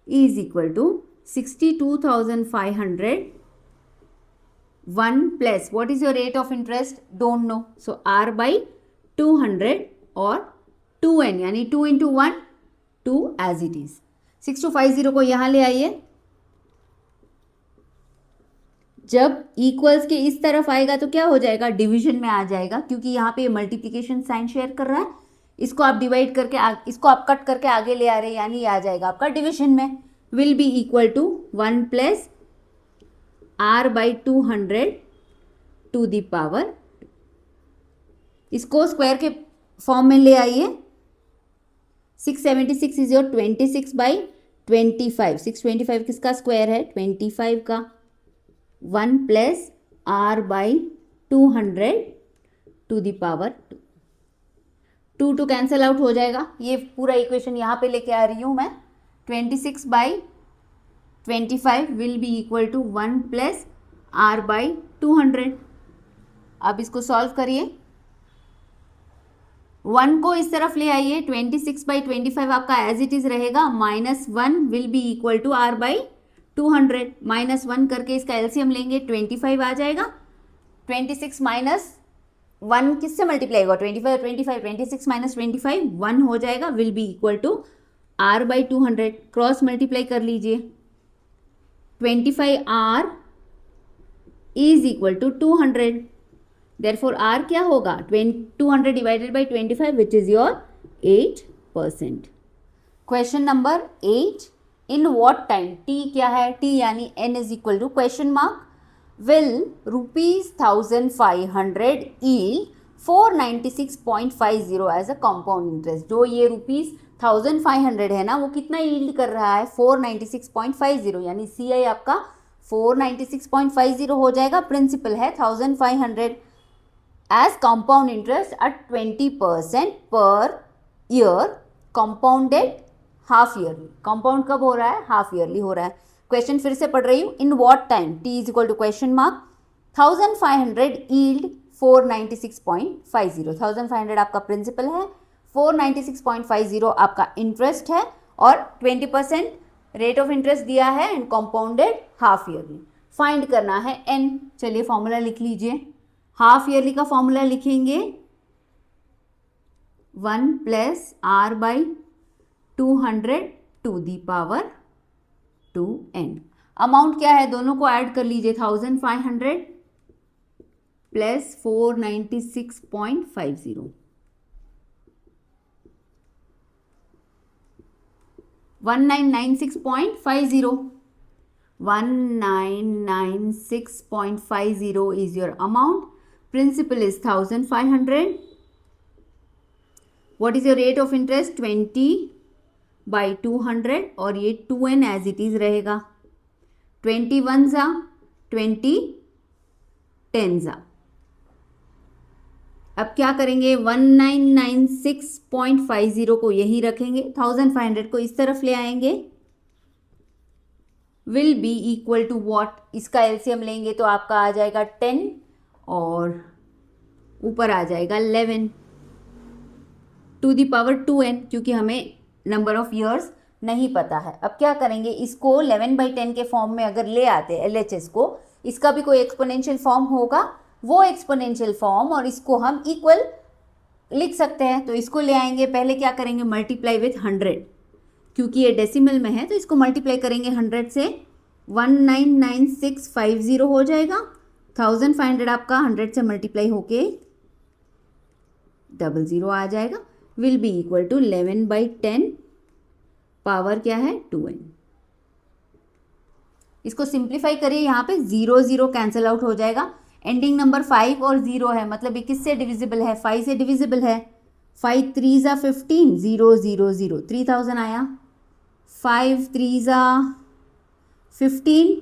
is equal to 62,500 1 plus what is your rate of interest? Don't know. So R/200 और 2n यानी 2 into 1 2 as it is। 6250 को यहाँ ले आइए। जब इक्वल्स के इस तरफ आएगा तो क्या हो जाएगा? डिवीजन में आ जाएगा, क्योंकि यहाँ पे मल्टीप्लिकेशन साइन शेयर कर रहा है। इसको आप डिवाइड करके इसको आप कट करके आगे ले आ रहे हैं, यानी ये आ जाएगा आपका डिवीजन में। Will be equal to 1 + R/200 to the power. इसको स्क्वायर के फॉर्म में ले आइए। 676 इज योर 26/25। 625 किसका स्क्वायर है? 25 का। 1 + R/200 to the power 2 2 cancel out हो जाएगा। ये पूरा इक्वेशन यहाँ पे लेके आ रही हूँ मैं। 26/25 will be equal to 1 + R/200। अब इसको सॉल्व करिए। 1 को इस तरफ ले आइए। 26/25 आपका एज इट इज रहेगा। -1 will be equal to R/200। -1 करके इसका एलसीएम लेंगे, 25 आ जाएगा। 26 माइनस 1 किससे मल्टीप्लाई होगा? 25 और 25। 26 माइनस 25 1 हो जाएगा। Will be equal to R/200। Cross multiply कर लीजिए। 25R is equal to 200। Therefore R क्या होगा? 200 divided by 25 which is your 8%। Question number 8, in what time, T क्या है, टी यानी n is equal to question mark, will ₹1500 yield 496.50 as a compound interest. जो ये ₹1500 है ना, वो कितना यील्ड कर रहा है, 496.50, यानी सी आई आपका 496.50 हो जाएगा। प्रिंसिपल है 1500 as compound interest eight 20% per year, compounded half yearly. Compound कब हो रहा है, हाफ ईयरली हो रहा है। क्वेश्चन फिर से पढ़ रही हूँ, in what time, T is equal to question mark, 1500 yield 496.50, 1500 आपका प्रिंसिपल है, 496.50 आपका इंटरेस्ट है, और 20% रेट ऑफ इंटरेस्ट दिया है and compounded half yearly. Find करना है एन। चलिए फॉर्मूला लिख लीजिए। हाफ ईयरली का फॉर्मूला लिखेंगे 1 + r/200 to the power 2n। Amount क्या है, दोनों को ऐड कर लीजिए, 1500 + 496.50, 1996.50, 1996.50 is your amount. Principal is 1500. What is your rate of interest, 20/200, और ये 2n एज इट इज रहेगा, 20 1 जा 20 10 जा। अब क्या करेंगे, 1996.50 को यही रखेंगे, 1500 को इस तरफ ले आएंगे, will be equal to what, इसका एलसीएम लेंगे तो आपका आ जाएगा 10 और ऊपर आ जाएगा 11 टू दी पावर 2n, क्योंकि हमें नंबर ऑफ ईयर्स नहीं पता है। अब क्या करेंगे, इसको 11/10 के फॉर्म में अगर ले आते LHS को, इसका भी कोई एक्सपोनेंशियल फॉर्म होगा, वो एक्सपोनेंशियल फॉर्म, और इसको हम इक्वल लिख सकते हैं। तो इसको ले आएंगे, पहले क्या करेंगे, मल्टीप्लाई विथ 100, क्योंकि ये डेसिमल में है तो इसको मल्टीप्लाई करेंगे 100 से, 199650 हो जाएगा। 1500 आपका 100 से मल्टीप्लाई होके 00 आ जाएगा, will be equal to 11/10, power क्या है 2n। इसको सिंप्लीफाई करिए, यहाँ पे 0 0 कैंसिल आउट हो जाएगा, एंडिंग नंबर 5 और 0 है, मतलब ये किससे डिविजिबल है, 5 से डिविजिबल है। 5 3 ज़ा 15, 0 0 0, 3000 आया। 5 3 ज़ा 15,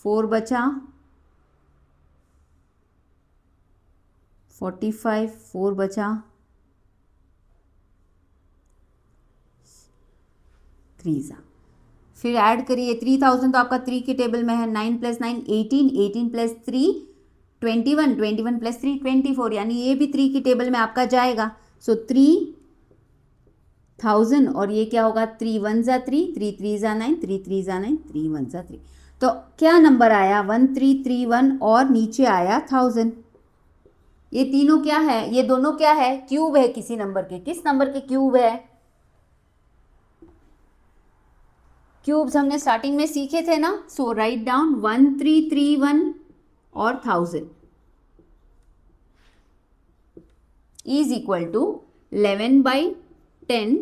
4 बचा, 45, 4 बचा, 3 ज़ा, फिर ऐड करिए, 3000 तो आपका 3 के टेबल में है, 9 + 9 18, 18 + 3 21, 21 + 3 24, यानी ये भी 3 की टेबल में आपका जाएगा। सो 3000, और ये क्या होगा, 3 1 ज़ा 3, 3 3 ज़ा 9, 3 3 ज़ा 9, 3 1 ज़ा 3, तो क्या नंबर आया, 1331, और नीचे आया 1000। ये तीनों क्या है, ये दोनों क्या है, क्यूब है किसी नंबर के, किस नंबर के क्यूब है, क्यूब्स हमने स्टार्टिंग में सीखे थे ना। सो राइट डाउन 1331 और 1000 इज इक्वल टू 11/10,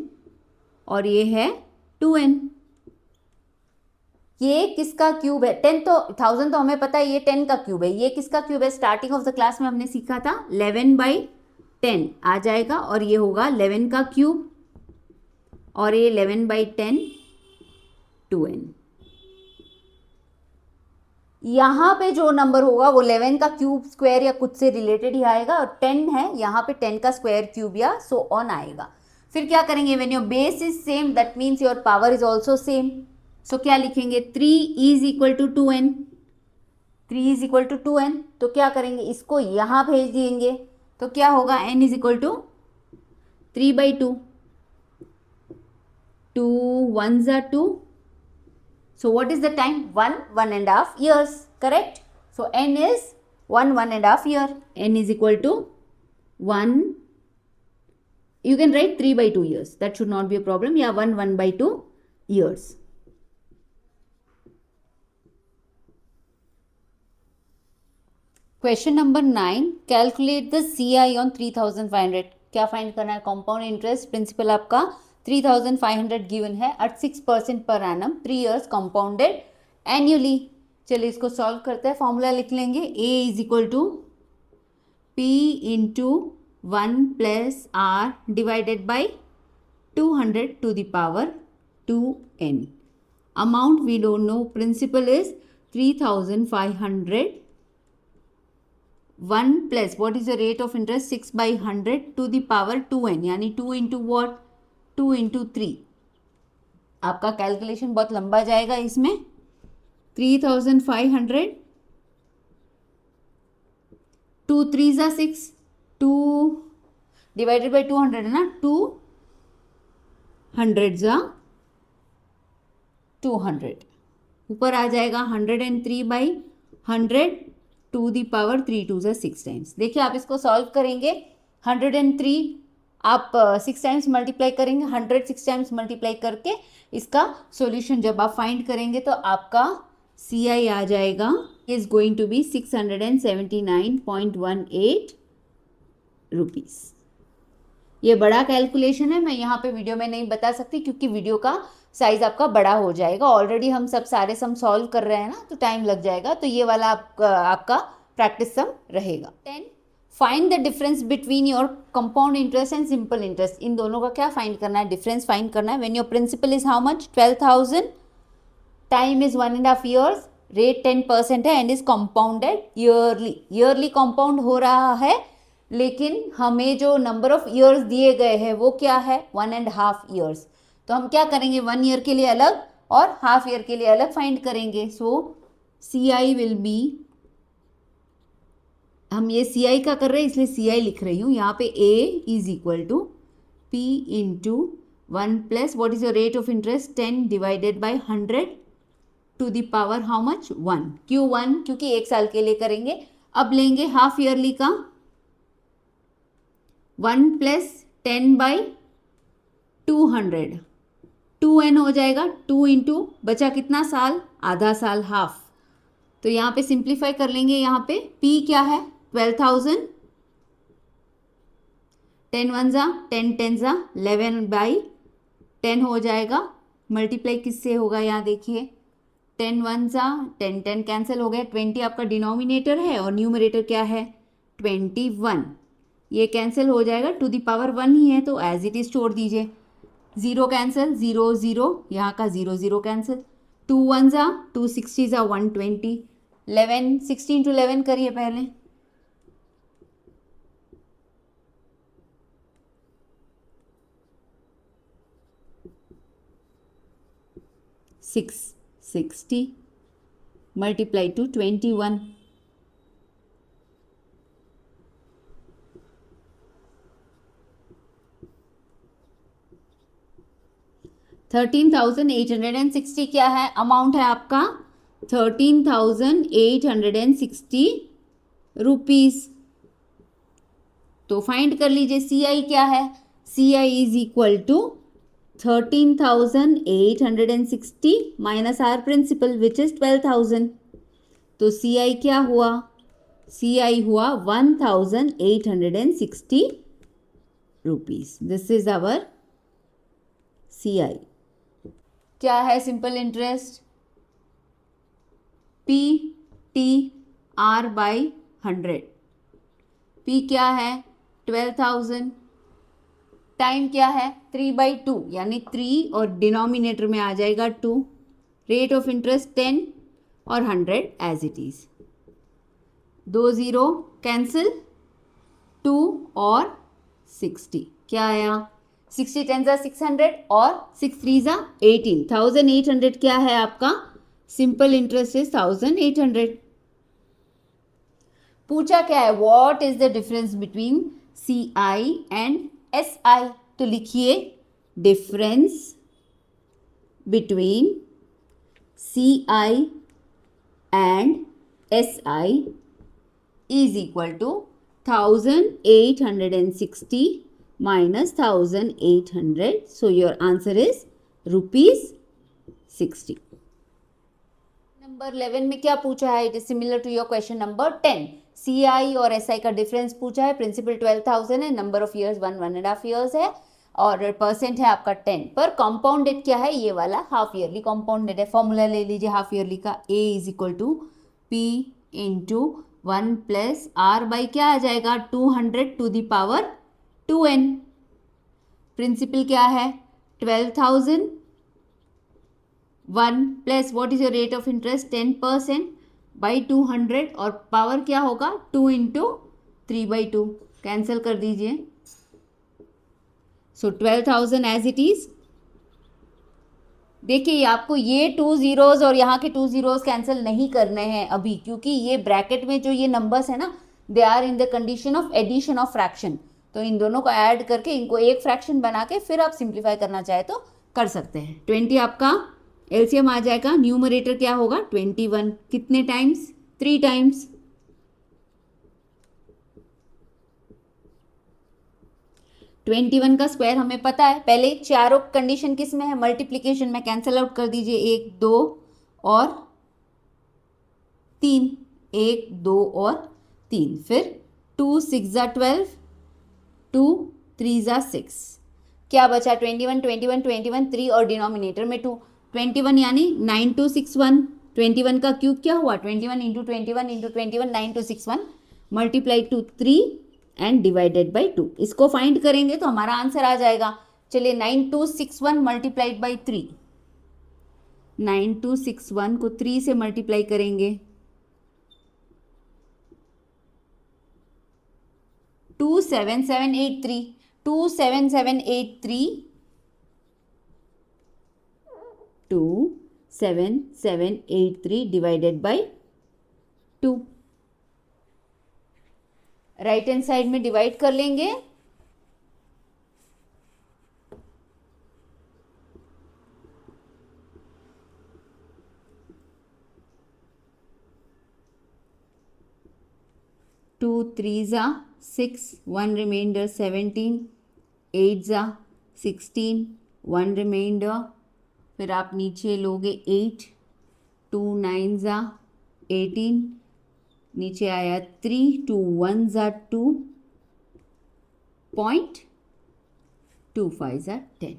और ये है 2n। ये किसका क्यूब है, 10 तो 1000 तो हमें पता है, ये 10 का क्यूब है। ये किसका क्यूब है, स्टार्टिंग ऑफ द क्लास में हमने सीखा था, 11/10 आ जाएगा, और ये होगा 11 का क्यूब, और ये 11/10 2n। यहाँ पे जो नंबर होगा वो 11 का क्यूब स्क्वायर या कुछ से रिलेटेड ही आएगा, और 10 है यहाँ पे 10 का स्क्वायर क्यूब या सो ऑन आएगा। फिर क्या करेंगे, when your base is same that means your power is also same. So क्या लिखेंगे, 3 is equal to 2n, 3 is equal to 2n, तो क्या करेंगे, इसको यहाँ भेज देंगे, तो क्या होगा, n इज इक्वल टू 3/2, 2 1 ज़ा 2, so what is the time, 1.5 years, correct? So n is 1.5 year, n is equal to 1, you can write 3/2 years, that should not be a problem, yeah, 1/2 years. Question number 9, calculate the CI on 3500। क्या फाइंड करना है, कंपाउंड इंटरेस्ट, प्रिंसिपल आपका 3,500 गिवन है eight 6% per annum 3 years compounded annually. चलिए इसको सॉल्व करते हैं। फॉर्मूला लिख लेंगे, a is equal to p into 1 plus r divided by 200 to the power 2n। Amount we don't know, principal is 3,500, 1 plus what is the rate of interest 6/100 to the power 2n, यानी 2 इंटू वॉट, 2 इंटू 3। आपका कैलकुलेशन बहुत लंबा जाएगा इसमें। 3,500, 2 3 ज़ा 6, 2 डिवाइडेड बाई 200 है ना, 200 ज़ा 200, ऊपर आ जाएगा 103/100 टू दी पावर 3 2 ज़ा 6 टाइम्स। देखिए आप इसको सॉल्व करेंगे, 103 आप 6 टाइम्स मल्टीप्लाई करेंगे, 100 6 टाइम्स मल्टीप्लाई करके इसका सॉल्यूशन जब आप फाइंड करेंगे तो आपका CI आ जाएगा, is going to be 679.18 rupees. ये बड़ा कैलकुलेशन है, मैं यहाँ पे वीडियो में नहीं बता सकती क्योंकि वीडियो का साइज आपका बड़ा हो जाएगा। ऑलरेडी हम सब सारे सम सॉल्व कर रहे हैं ना, तो टाइम लग जाएगा। तो ये वाला आपका प्रैक्टिस सम रहेगा। 10, find the difference between your compound interest and simple interest. इन दोनों का क्या फाइंड करना है, डिफरेंस फाइंड करना है। When your principal is how much, 12,000, time is 1.5 years, rate 10% है and is compounded yearly. Yearly compound हो रहा है, लेकिन हमें जो नंबर ऑफ ईयर्स दिए गए हैं वो क्या है, 1.5 years। तो हम क्या करेंगे, 1 year के लिए अलग और हाफ ईयर के लिए अलग फाइंड करेंगे। सो CI विल बी, हम ये CI का कर रहे हैं इसलिए CI लिख रही हूँ यहाँ पे। A is equal to P into 1 plus what is your rate of interest 10 divided by 100 to the power how much 1। क्यों 1, क्योंकि 1 साल के लिए करेंगे। अब लेंगे हाफ ईयरली का, 1 प्लस 10/200, 2n हो जाएगा। 2 इंटू बचा कितना साल, आधा साल, हाफ। तो यहाँ पे सिंप्लीफाई कर लेंगे। यहाँ पे P क्या है, 12,000, 10 1 ज़ा 10 10 ज़ा 11/10 हो जाएगा। मल्टीप्लाई किससे होगा, यहाँ देखिए, 10 1 ज़ा 10 10 कैंसिल हो गया। 20 आपका डिनोमिनेटर है और न्यूमरेटर क्या है, 21। ये कैंसिल हो जाएगा, टू दी पावर 1 ही है तो एज इट इज छोड़ दीजिए। 0 कैंसिल, 0 0, यहाँ का 0 0 कैंसिल। 2 1 ज़ा 2 60 ज़ा 120, 11 16 to 11 करिए पहले। सिक्स 60 मल्टीप्लाई टू 21, 13,860 क्या है, अमाउंट है आपका 13,860 रुपीज़। तो फाइंड कर लीजिए CI क्या है, CI is equal to 13,860 minus our principal which is 12,000। तो CI क्या हुआ, CI हुआ 1,860 रुपीज़। This is our CI। क्या है सिंपल इंटरेस्ट, PTR/100। P क्या है, 12,000, टाइम क्या है 3/2 यानी 3 और डिनोमिनेटर में आ जाएगा 2, रेट ऑफ इंटरेस्ट 10 और 100 एज इट इज। 2 0 कैंसिल, 2 और 60 क्या आया, 60 10 ज़ा 600 और 6 3 ज़ा 18। 1,800 क्या है आपका, सिंपल इंटरेस्ट इज 1,800। पूछा क्या है, what is the difference between CI and SI। तो लिखिए difference between CI and SI is equal to 1,860 minus 1,800. So your answer is ₹60. Number 11 में क्या पूछा है, it is similar to your question number 10। CI और SI का डिफरेंस पूछा है। प्रिंसिपल 12,000 है, नंबर ऑफ ईयर्स 1.5 years है। और परसेंट है आपका 10। पर कंपाउंडेड क्या है, ये वाला हाफ ईयरली कंपाउंडेड है। फॉर्मूला ले लीजिए हाफ ईयरली का, A is equal to P into 1 plus R by क्या आ जाएगा 200 to the power 2n। Principal क्या है 12,000, 1 plus what is your rate of interest 10% by 200 और पावर क्या होगा 2 इंटू 3/2, कैंसिल कर दीजिए। सो 12,000 एज इट इज। देखिए आपको ये 2 zeros और यहाँ के 2 zeros कैंसिल नहीं करने हैं अभी, क्योंकि ये ब्रैकेट में जो ये नंबर्स है ना, they are in the condition of addition of fraction. तो इन दोनों को ऐड करके इनको एक फ्रैक्शन बना के फिर आप सिंप्लीफाई करना चाहे तो कर सकते हैं। 20 आपका एलसीएम आ जाएगा, न्यूमरेटर क्या होगा 21, कितने टाइम्स 3 टाइम्स। 21 का स्क्वायर हमें पता है, पहले चारों कंडीशन किस में है मल्टीप्लीकेशन में, कैंसिल आउट कर दीजिए 1 2 और 3, 1 2 और 3, फिर 2 6 ज़ा 12, 2 3 ज़ा 6, क्या बचा 21 21 21 3 और डिनोमिनेटर में 2, 21 यानी 9261। 21 का क्यूब क्या हुआ 21 into 21 into 21 9261 multiply two 3 and divided by 2। इसको फाइंड करेंगे तो हमारा आंसर आ जाएगा। चलिए 9261 मल्टीप्लाइड बाई 3, 9261 को 3 से मल्टीप्लाई करेंगे 27783, 27783, 27783 divided by 2। Right hand side में डिवाइड कर लेंगे, टू 3 ज़ा 6, 1 रिमाइंडर 17, 8 ज़ा 16, 1 रिमाइंडर, फिर आप नीचे लोगे 8, 2 9 ज़ा 18, नीचे आया 3, 2 1 ज़ा 2, 0.25 ज़ा 10,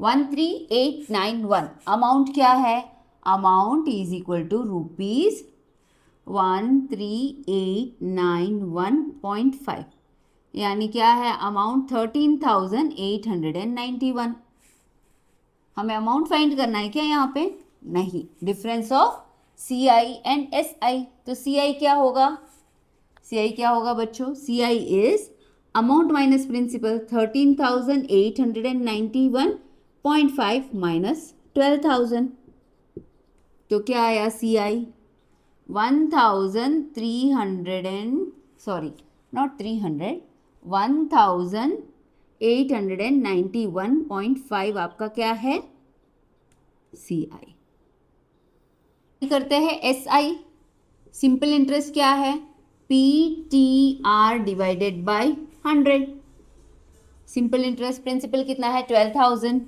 13891। अमाउंट क्या है, amount is equal to rupees 13891.5, यानी क्या है अमाउंट 13,891। हमें अमाउंट फाइंड करना है क्या यहाँ पे, नहीं, difference of CI and SI। तो CI क्या होगा, CI क्या होगा बच्चों, CI is amount minus principal, 13,891.5 minus 12,000, तो क्या आया CI 1891.5 आपका क्या है CI। करते हैं SI, सिंपल इंटरेस्ट क्या है PTR divided by 100। Simple interest principal कितना है 12,000,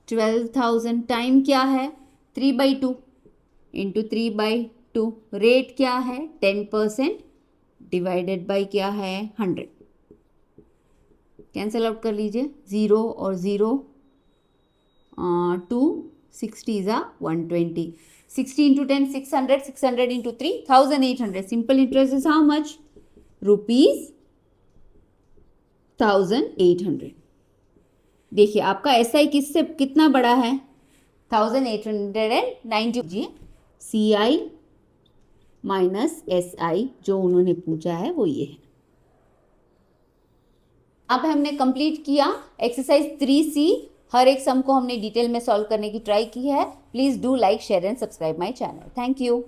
12,000 टाइम क्या है 3/2 इंटू 3/2, रेट क्या है 10% डिवाइडेड बाय क्या है 100, कैंसिल आउट कर लीजिए 0 और 0, 2 60 ज़ा 120, 60 into 10 600, 600 into 3 1800। Simple interest is how much rupees 1800। देखिए आपका SI किससे कितना बड़ा है 1890 जी। CI माइनस SI जो उन्होंने पूछा है वो ये है। अब हमने कंप्लीट किया एक्सरसाइज 3C। हर एक सम को हमने डिटेल में सॉल्व करने की ट्राई की है। Please do like share and subscribe my channel. Thank you.